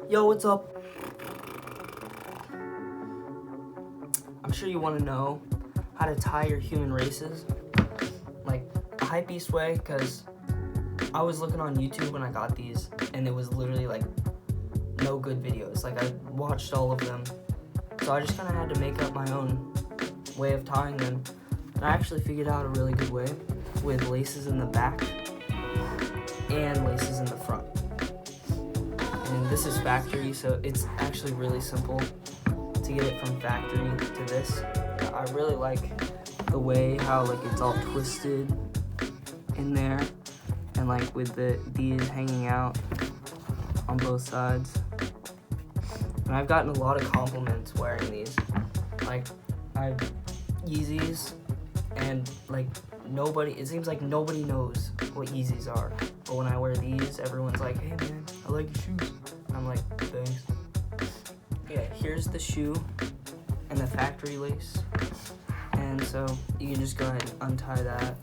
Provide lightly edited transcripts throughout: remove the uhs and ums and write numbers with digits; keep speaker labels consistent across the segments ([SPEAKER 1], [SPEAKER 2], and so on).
[SPEAKER 1] Yo, what's up? I'm sure you want to know how to tie your human races, like a hypebeast way, because I was looking on YouTube when I got these, and it was literally like no good videos. Like I watched all of them, so I just kind of had to make up my own way of tying them. And I actually figured out a really good way with laces in the back and laces in the front. And this is factory, so it's actually really simple to get it from factory to this. I really like the way how like it's all twisted in there, and like with these hanging out on both sides. And I've gotten a lot of compliments wearing these. Like I've Yeezys, and like it seems like nobody knows what Yeezys are. But when I wear these, everyone's like, "Hey man, I like your shoes." And I'm like, "Thanks." Yeah, here's the shoe and the factory lace. And so you can just go ahead and untie that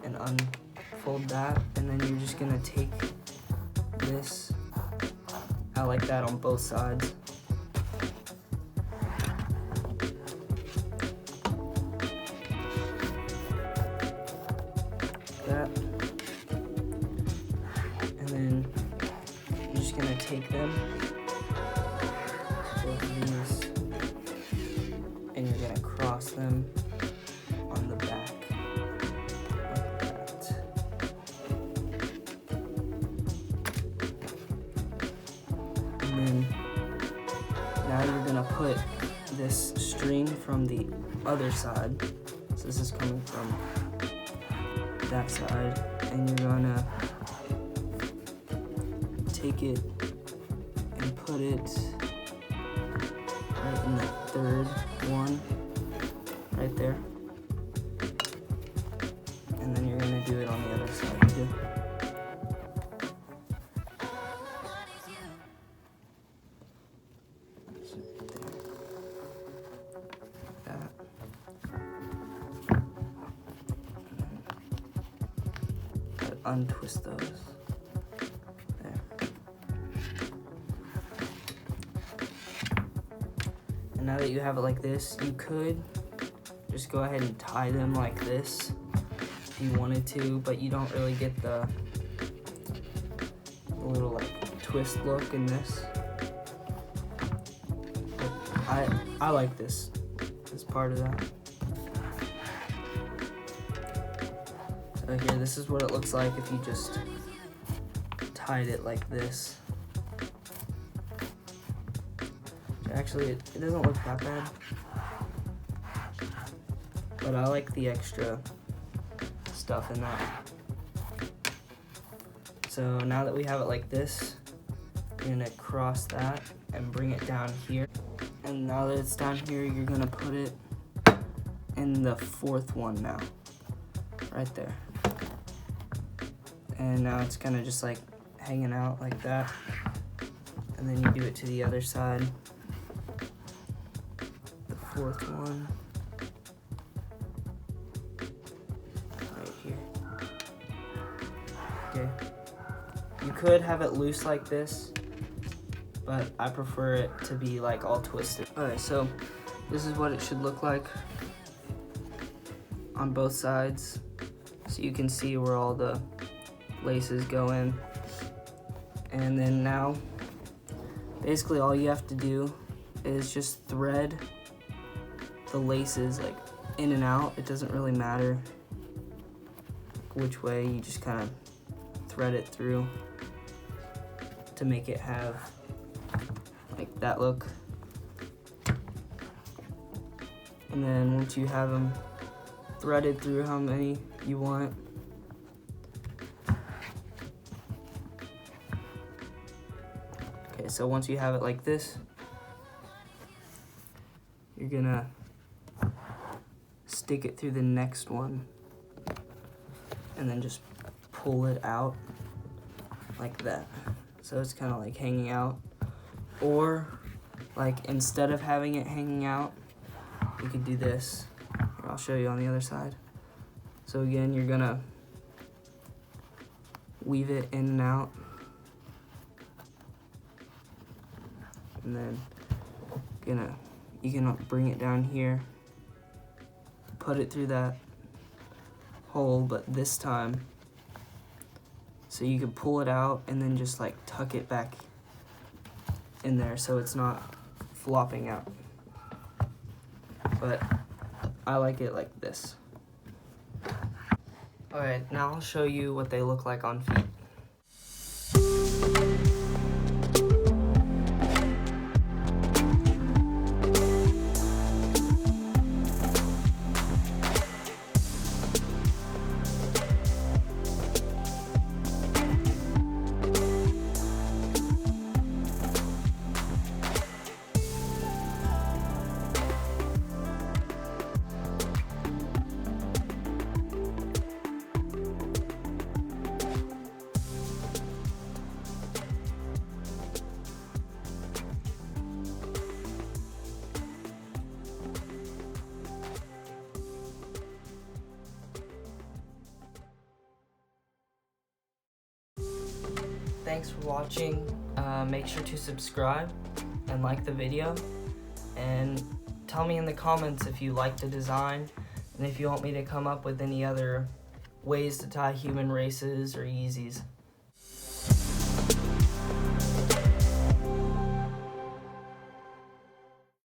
[SPEAKER 1] and unfold that, and then you're just gonna take this out like that on both sides. That. And then you're just gonna take them, both of these, and you're gonna cross them on the back like that. And then now you're gonna put this string from the other side. So this is coming from that side, and you're gonna take it and put it right in the third one, right there. And then you're gonna do it on the other side too. That. Untwist those. There. And now that you have it like this, you could just go ahead and tie them like this if you wanted to, but you don't really get the little like twist look in this. But I like this part of that. So here, this is what it looks like if you just tied it like this. Actually, it doesn't look that bad, but I like the extra stuff in that. So now that we have it like this, you're gonna cross that and bring it down here. And now that it's down here, you're gonna put it in the fourth one now, right there. And now it's kind of just like hanging out like that. And then you do it to the other side. The fourth one. Right here. Okay. You could have it loose like this, but I prefer it to be like all twisted. Alright, so this is what it should look like on both sides. So you can see where all the laces go in. And then now, basically all you have to do is just thread the laces like in and out. It doesn't really matter which way, you just kind of thread it through to make it have like that look. And then once you have them threaded through how many you want, okay, so once you have it like this, you're gonna stick it through the next one and then just pull it out like that. So it's kind of like hanging out. Or like instead of having it hanging out, you could do this. Here, I'll show you on the other side. So again, you're gonna weave it in and out and then you can bring it down here, put it through that hole, but this time, so you can pull it out and then just like tuck it back in there so it's not flopping out. But I like it like this. Alright, now I'll show you what they look like on feet. Thanks for watching. Make sure to subscribe and like the video, and tell me in the comments if you like the design and if you want me to come up with any other ways to tie human races or Yeezys.